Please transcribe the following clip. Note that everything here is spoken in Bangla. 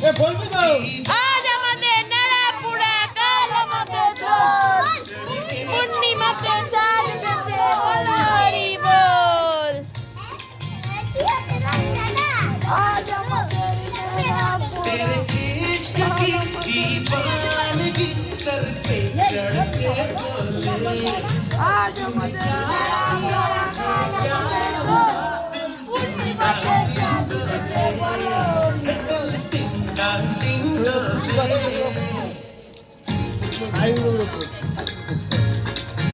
আজ আমাদের নারাপুরা, কাল আমাদের দোল, পূর্ণিমাতে চাঁদ উঠেছে, বলো হরি বল। আজ আমাদের तेरे इश्क की दीवानगी सर पे चढ़ के बोले আজ আমাদের নারাপুরা, কাল আমাদের দোল, পূর্ণিমাতে চাঁদ উঠেছে, বলো হরি বল। टिंगा टिंगा